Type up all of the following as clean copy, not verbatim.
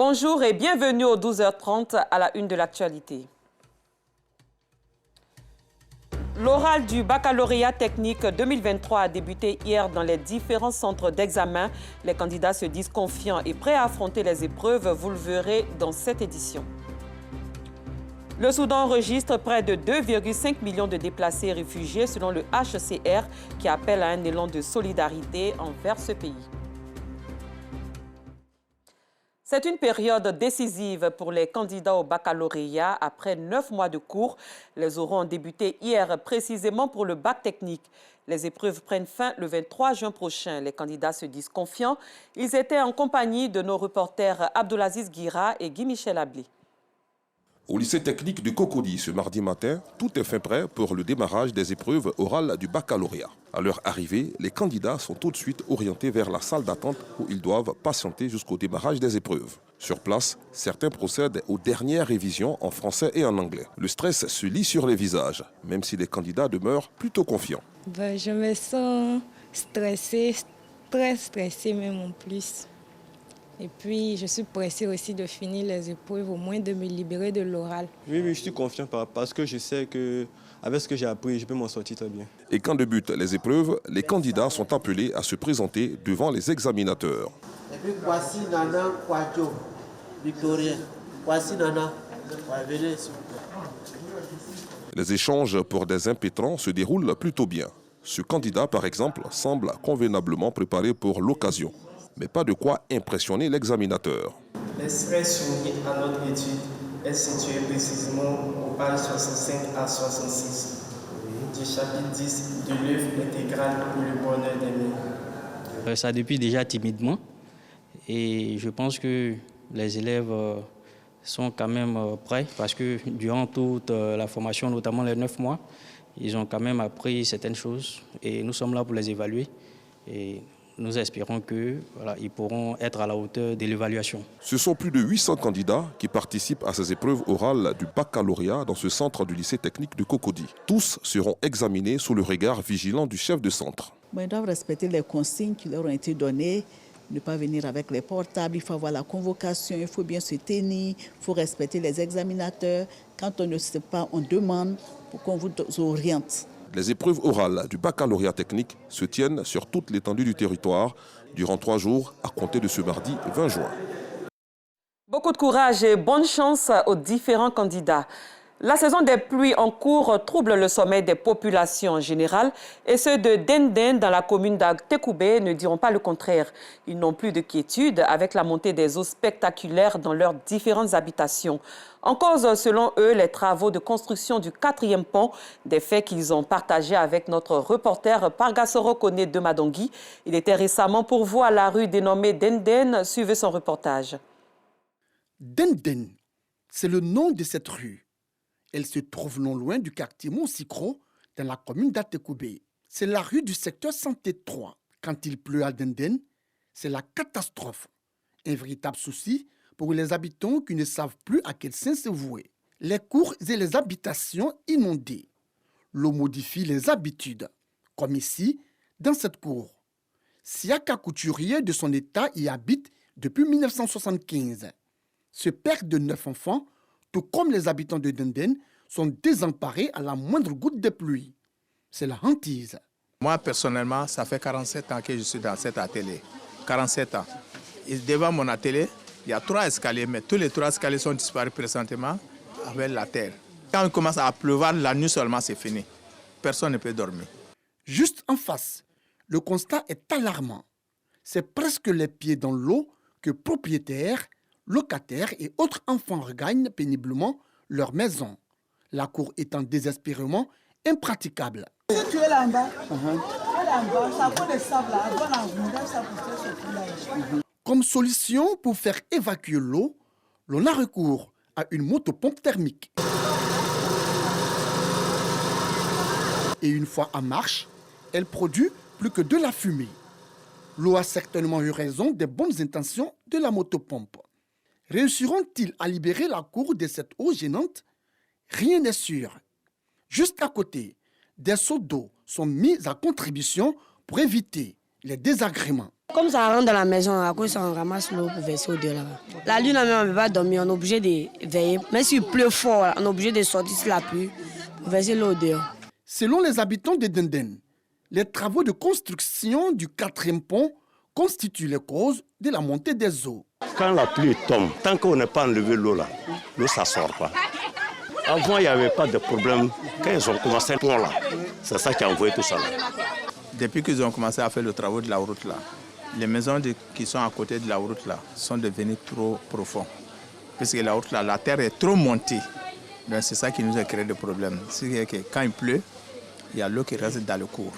Bonjour et bienvenue aux 12h30 à la une de l'actualité. L'oral du baccalauréat technique 2023 a débuté hier dans les différents centres d'examen. Les candidats se disent confiants et prêts à affronter les épreuves, vous le verrez dans cette édition. Le Soudan enregistre près de 2,5 millions de déplacés réfugiés selon le HCR qui appelle à un élan de solidarité envers ce pays. C'est une période décisive pour les candidats au baccalauréat. Après 9 mois de cours, les oraux ont débuté hier précisément pour le bac technique. Les épreuves prennent fin le 23 juin prochain. Les candidats se disent confiants. Ils étaient en compagnie de nos reporters Abdelaziz Guira et Guy-Michel Ablé. Au lycée technique de Cocody, ce mardi matin, tout est fait prêt pour le démarrage des épreuves orales du baccalauréat. À leur arrivée, les candidats sont tout de suite orientés vers la salle d'attente où ils doivent patienter jusqu'au démarrage des épreuves. Sur place, certains procèdent aux dernières révisions en français et en anglais. Le stress se lit sur les visages, même si les candidats demeurent plutôt confiants. Je me sens stressée, très stressée même en plus. Et puis, je suis pressée aussi de finir les épreuves, au moins de me libérer de l'oral. Oui, je suis confiant parce que je sais qu'avec ce que j'ai appris, je peux m'en sortir très bien. Et quand débutent les épreuves, les candidats sont appelés à se présenter devant les examinateurs. Et puis, voici Nana Kwadjo, Victoria. Voici Nana. Venez, s'il vous plaît. Les échanges pour des impétrants se déroulent plutôt bien. Ce candidat, par exemple, semble convenablement préparé pour l'occasion. Mais pas de quoi impressionner l'examinateur. L'express soumis à notre étude est situé précisément aux pages 65 à 66 du chapitre 10 de l'œuvre intégrale pour le bonheur des mains. Ça depuis déjà timidement et je pense que les élèves sont quand même prêts parce que durant toute la formation, notamment les 9 mois, ils ont quand même appris certaines choses et nous sommes là pour les évaluer. Et nous espérons qu'ils pourront être à la hauteur de l'évaluation. Ce sont plus de 800 candidats qui participent à ces épreuves orales du baccalauréat dans ce centre du lycée technique de Cocody. Tous seront examinés sous le regard vigilant du chef de centre. Ils doivent respecter les consignes qui leur ont été données, ne pas venir avec les portables, il faut avoir la convocation, il faut bien se tenir, il faut respecter les examinateurs. Quand on ne sait pas, on demande pour qu'on vous oriente. Les épreuves orales du baccalauréat technique se tiennent sur toute l'étendue du territoire durant 3 jours à compter de ce mardi 20 juin. Beaucoup de courage et bonne chance aux différents candidats. La saison des pluies en cours trouble le sommeil des populations en général et ceux de Denden dans la commune d'Agtekoubé ne diront pas le contraire. Ils n'ont plus de quiétude avec la montée des eaux spectaculaires dans leurs différentes habitations. En cause, selon eux, les travaux de construction du 4e pont, des faits qu'ils ont partagés avec notre reporter Pargasoro Kone de Madongui. Il était récemment pour vous à la rue dénommée Denden. Suivez son reportage. Denden, c'est le nom de cette rue. Elle se trouve non loin du quartier Monsikro, dans la commune d'Agtekoubé. C'est la rue du secteur Santé 3. Quand il pleut à Denden, c'est la catastrophe. Un véritable souci pour les habitants qui ne savent plus à quel saint se vouer. Les cours et les habitations inondées. L'eau modifie les habitudes, comme ici, dans cette cour. Siaka Couturier de son état y habite depuis 1975. Ce père de 9 enfants, tout comme les habitants de Denden, sont désemparés à la moindre goutte de pluie. C'est la hantise. Moi, personnellement, ça fait 47 ans que je suis dans cet atelier. 47 ans. Et devant mon atelier, il y a 3 escaliers, mais tous les 3 escaliers sont disparus présentement avec la terre. Quand il commence à pleuvoir, la nuit seulement, c'est fini. Personne ne peut dormir. Juste en face, le constat est alarmant. C'est presque les pieds dans l'eau que propriétaires, locataires et autres enfants regagnent péniblement leur maison. La cour étant désespérément impraticable. Si tu es là en bas, ça vaut des sables là, ça pour faire ce là. Comme solution pour faire évacuer l'eau, l'on a recours à une motopompe thermique. Et une fois en marche, elle produit plus que de la fumée. L'eau a certainement eu raison des bonnes intentions de la motopompe. Réussiront-ils à libérer la cour de cette eau gênante? Rien n'est sûr. Juste à côté, des seaux d'eau sont mis à contribution pour éviter les désagréments. Comme ça rentre dans la maison, à cause on ramasse l'eau pour verser au-delà. La nuit, on ne peut pas dormir, on est obligé de veiller. Même s'il pleut fort, on est obligé de sortir sur la pluie pour verser l'eau dehors. Selon les habitants de Denden, les travaux de construction du 4e pont constituent les causes de la montée des eaux. Quand la pluie tombe, tant qu'on n'a pas enlevé l'eau là, l'eau ça sort pas. Avant, il n'y avait pas de problème. Quand ils ont commencé le pont là, c'est ça qui a envoyé tout ça là. Depuis qu'ils ont commencé à faire le travail de la route là, les maisons qui sont à côté de la route là sont devenues trop profondes. Parce que la route là, la terre est trop montée. Donc c'est ça qui nous a créé des problèmes. C'est que quand il pleut, il y a l'eau qui reste dans le cours.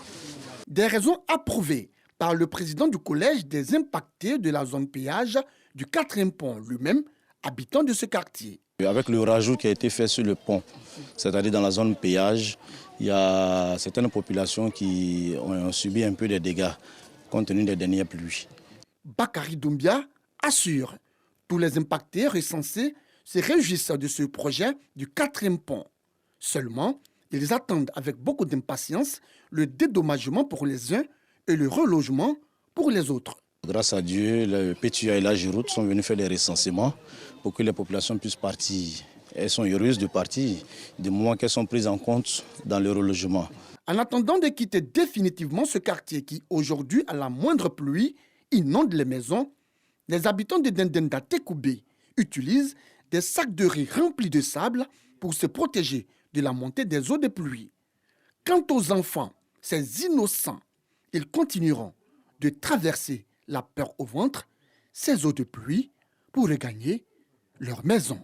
Des raisons approuvées par le président du collège des impactés de la zone péage du 4e pont, lui-même habitant de ce quartier. Avec le rajout qui a été fait sur le pont, c'est-à-dire dans la zone péage, il y a certaines populations qui ont subi un peu des dégâts compte tenu des dernières pluies. Bakary Doumbia assure tous les impactés recensés se réjouissent de ce projet du 4e pont. Seulement, ils attendent avec beaucoup d'impatience le dédommagement pour les uns et le relogement pour les autres. Grâce à Dieu, le PTA et la Giroute sont venus faire des recensements pour que les populations puissent partir. Elles sont heureuses de partir, du moment qu'elles sont prises en compte dans le relogement. En attendant de quitter définitivement ce quartier qui, aujourd'hui, à la moindre pluie, inonde les maisons, les habitants de Dendenda Tekoubé utilisent des sacs de riz remplis de sable pour se protéger de la montée des eaux de pluie. Quant aux enfants, ces innocents, ils continueront de traverser la peur au ventre, ces eaux de pluie, pour regagner leur maison.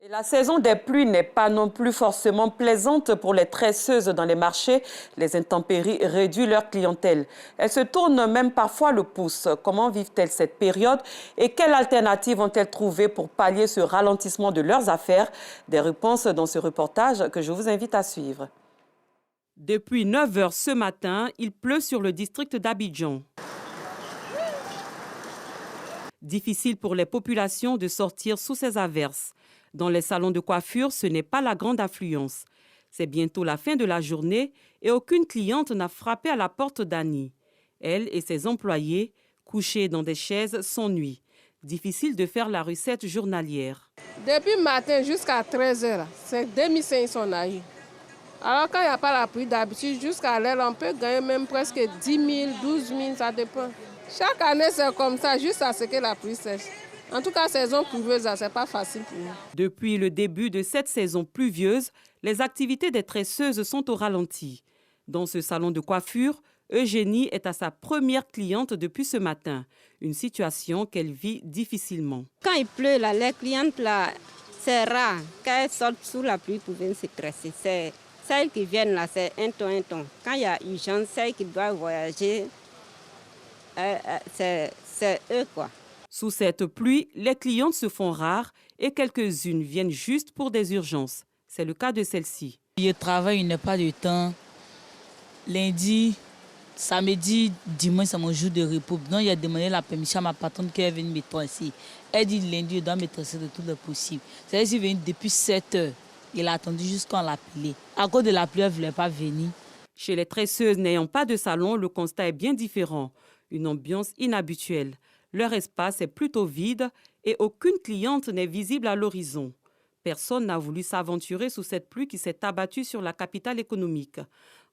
Et la saison des pluies n'est pas non plus forcément plaisante pour les tresseuses dans les marchés. Les intempéries réduisent leur clientèle. Elles se tournent même parfois le pouce. Comment vivent-elles cette période et quelles alternatives ont-elles trouvé pour pallier ce ralentissement de leurs affaires? Des réponses dans ce reportage que je vous invite à suivre. Depuis 9 h ce matin, il pleut sur le district d'Abidjan. Difficile pour les populations de sortir sous ces averses. Dans les salons de coiffure, ce n'est pas la grande affluence. C'est bientôt la fin de la journée et aucune cliente n'a frappé à la porte d'Annie. Elle et ses employés, couchés dans des chaises, s'ennuient. Difficile de faire la recette journalière. Depuis le matin jusqu'à 13 h, c'est 2500 naïs. Alors quand il n'y a pas la pluie d'habitude, jusqu'à l'aile, on peut gagner même presque 10 000, 12 000, ça dépend. Chaque année, c'est comme ça, juste à ce que la pluie sèche. En tout cas, saison pluvieuse, ce n'est pas facile pour nous. Depuis le début de cette saison pluvieuse, les activités des tresseuses sont au ralenti. Dans ce salon de coiffure, Eugénie est à sa première cliente depuis ce matin. Une situation qu'elle vit difficilement. Quand il pleut, là, les clientes, là, c'est rare. Quand elles sortent sous la pluie pour venir se tresser, c'est celles qui viennent là, c'est un ton. Quand il y a urgence, celles qui doivent voyager, c'est eux, quoi. Sous cette pluie, les clientes se font rares et quelques-unes viennent juste pour des urgences. C'est le cas de celle-ci. Je travaille, il n'y a pas de temps. Lundi, samedi, dimanche, c'est mon jour de repos. Donc, il a demandé la permission à ma patronne qu'elle vienne me tracer. Elle dit lundi, je dois me tracer de tout le possible. C'est-à-dire qu'il vient depuis 7 h. Il a attendu jusqu'à l'appeler. À cause de la pluie, elle ne voulait pas venir. Chez les tresseuses n'ayant pas de salon, le constat est bien différent. Une ambiance inhabituelle. Leur espace est plutôt vide et aucune cliente n'est visible à l'horizon. Personne n'a voulu s'aventurer sous cette pluie qui s'est abattue sur la capitale économique.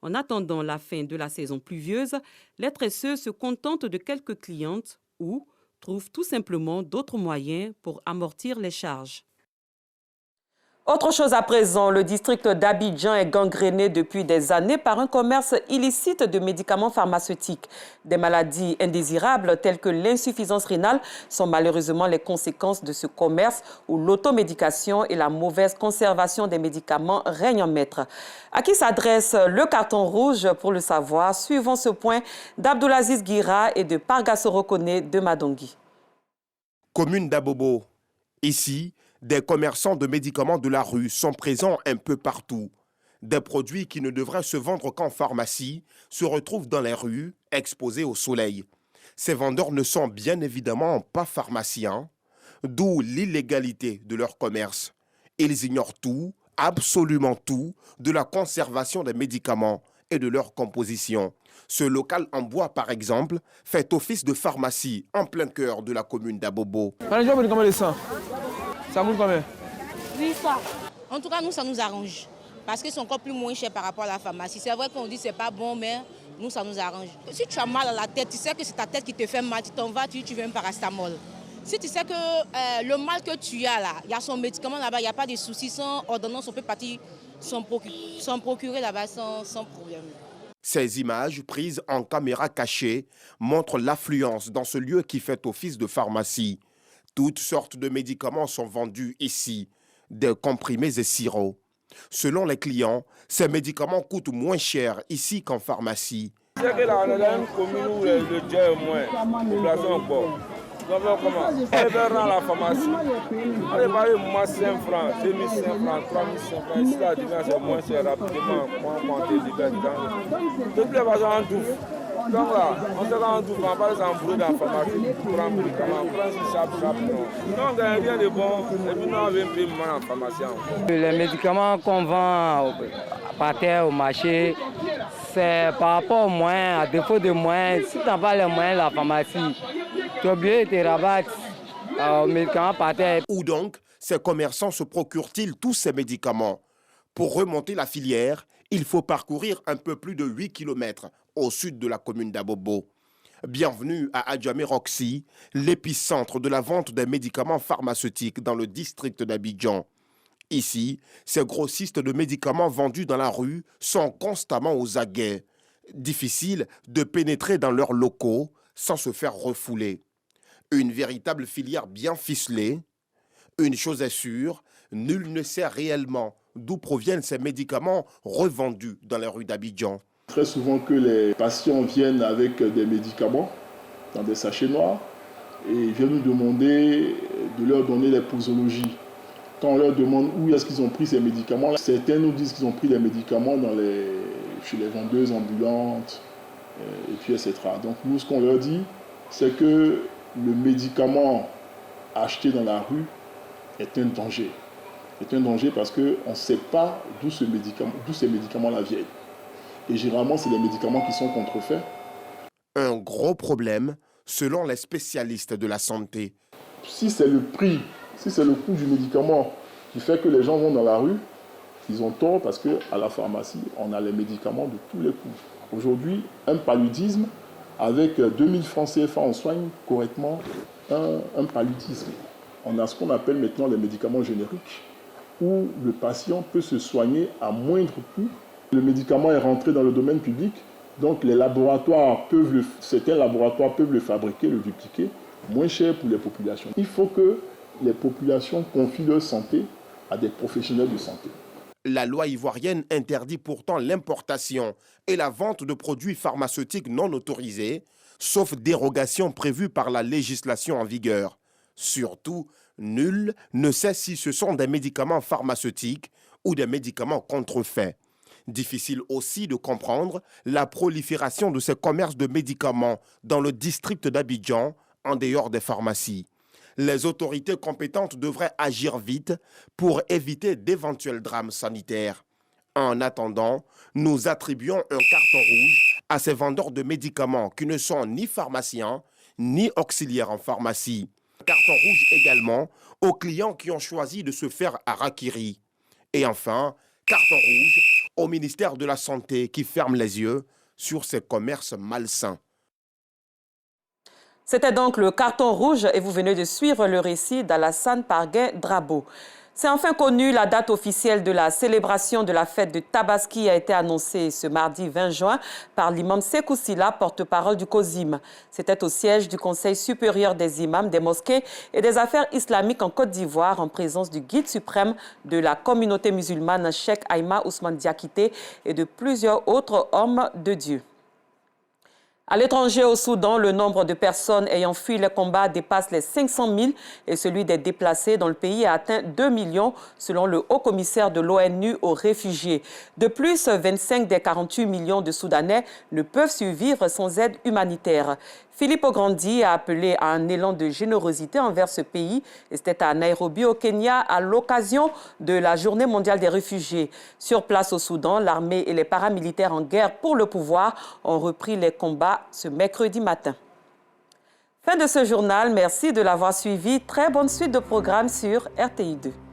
En attendant la fin de la saison pluvieuse, les tresseuses se contentent de quelques clientes ou trouvent tout simplement d'autres moyens pour amortir les charges. Autre chose à présent, le district d'Abidjan est gangréné depuis des années par un commerce illicite de médicaments pharmaceutiques. Des maladies indésirables telles que l'insuffisance rénale sont malheureusement les conséquences de ce commerce où l'automédication et la mauvaise conservation des médicaments règnent en maître. À qui s'adresse le carton rouge pour le savoir? Suivons ce point d'Abdoulaziz Guira et de Pargassoro Kone de Madongi. Commune d'Abobo. Ici, des commerçants de médicaments de la rue sont présents un peu partout. Des produits qui ne devraient se vendre qu'en pharmacie se retrouvent dans les rues, exposés au soleil. Ces vendeurs ne sont bien évidemment pas pharmaciens, d'où l'illégalité de leur commerce. Ils ignorent tout, absolument tout, de la conservation des médicaments et de leur composition. Ce local en bois, par exemple, fait office de pharmacie en plein cœur de la commune d'Abobo. Ça coûte combien? 800. En tout cas, nous, ça nous arrange. Parce que c'est encore plus moins cher par rapport à la pharmacie. C'est vrai qu'on dit que ce n'est pas bon, mais nous, ça nous arrange. Si tu as mal à la tête, tu sais que c'est ta tête qui te fait mal, tu t'en vas, tu veux un paracétamol. Si tu sais que le mal que tu as là, il y a son médicament là-bas, il n'y a pas de soucis, sans ordonnance, on peut partir s'en procurer là-bas sans problème. Ces images, prises en caméra cachée, montrent l'affluence dans ce lieu qui fait office de pharmacie. Toutes sortes de médicaments sont vendus ici, des comprimés et sirops. Selon les clients, ces médicaments coûtent moins cher ici qu'en pharmacie. C'est que là, on est dans une commune où le Dieu est moins, la population est bon. Donc comment? On va dans la pharmacie, on est parlé moins 5 francs, 2500 francs, 3500 francs. Ici, la différence est moins chère rapidement, moins monter du médicament. Depuis les gens en douce. Donc là, on se rend en douce, on va s'embrouiller dans la pharmacie, on prend un médicament, on prend un chape, non. Donc il y a rien de bon, et puis nous on vient payer moins en pharmacie encore. Les médicaments qu'on vend par terre au marché, c'est par rapport aux moyens, à défaut de moyens. Si tu n'as pas les moyens de la pharmacie, tu es obligé de te rabattre aux médicaments par terre. Où donc ces commerçants se procurent-ils tous ces médicaments? Pour remonter la filière, il faut parcourir un peu plus de 8 km au sud de la commune d'Abobo. Bienvenue à Adjamé Roxy, l'épicentre de la vente des médicaments pharmaceutiques dans le district d'Abidjan. Ici, ces grossistes de médicaments vendus dans la rue sont constamment aux aguets. Difficile de pénétrer dans leurs locaux sans se faire refouler. Une véritable filière bien ficelée. Une chose est sûre, nul ne sait réellement d'où proviennent ces médicaments revendus dans les rues d'Abidjan. Très souvent que les patients viennent avec des médicaments dans des sachets noirs et viennent nous demander de leur donner les posologies. Quand on leur demande où est-ce qu'ils ont pris ces médicaments, certains nous disent qu'ils ont pris des médicaments chez les vendeuses ambulantes, et puis etc. Donc nous, ce qu'on leur dit, c'est que le médicament acheté dans la rue est un danger. C'est un danger parce qu'on ne sait pas d'où ces médicaments-là viennent. Et généralement, c'est les médicaments qui sont contrefaits. Un gros problème, selon les spécialistes de la santé. Si c'est le prix, si c'est le coût du médicament qui fait que les gens vont dans la rue, ils ont tort parce qu'à la pharmacie, on a les médicaments de tous les coups. Aujourd'hui, un paludisme, avec 2000 francs CFA, on soigne correctement un paludisme. On a ce qu'on appelle maintenant les médicaments génériques, où le patient peut se soigner à moindre coût. Le médicament est rentré dans le domaine public, donc les laboratoires certains laboratoires peuvent le fabriquer, le dupliquer, moins cher pour les populations. Il faut que les populations confient leur santé à des professionnels de santé. La loi ivoirienne interdit pourtant l'importation et la vente de produits pharmaceutiques non autorisés, sauf dérogation prévue par la législation en vigueur. Surtout, nul ne sait si ce sont des médicaments pharmaceutiques ou des médicaments contrefaits. Difficile aussi de comprendre la prolifération de ces commerces de médicaments dans le district d'Abidjan, en dehors des pharmacies. Les autorités compétentes devraient agir vite pour éviter d'éventuels drames sanitaires. En attendant, nous attribuons un carton rouge à ces vendeurs de médicaments qui ne sont ni pharmaciens ni auxiliaires en pharmacie. Carton rouge également aux clients qui ont choisi de se faire harakiri. Et enfin, carton rouge au ministère de la Santé qui ferme les yeux sur ces commerces malsains. C'était donc le carton rouge et vous venez de suivre le récit d'Alassane Parguin Drabo. C'est enfin connu, la date officielle de la célébration de la fête de Tabaski a été annoncée ce mardi 20 juin par l'imam Sékou Sylla, porte-parole du COSIM. C'était au siège du Conseil supérieur des imams, des mosquées et des affaires islamiques en Côte d'Ivoire en présence du guide suprême de la communauté musulmane, Cheikh Aïma Ousmane Diakité, et de plusieurs autres hommes de Dieu. À l'étranger, au Soudan, le nombre de personnes ayant fui les combats dépasse les 500 000 et celui des déplacés dans le pays a atteint 2 millions, selon le haut-commissaire de l'ONU aux réfugiés. De plus, 25 des 48 millions de Soudanais ne peuvent survivre sans aide humanitaire. Filippo Grandi a appelé à un élan de générosité envers ce pays. C'était à Nairobi, au Kenya, à l'occasion de la Journée mondiale des réfugiés. Sur place au Soudan, l'armée et les paramilitaires en guerre pour le pouvoir ont repris les combats ce mercredi matin. Fin de ce journal. Merci de l'avoir suivi. Très bonne suite de programmes sur RTI2.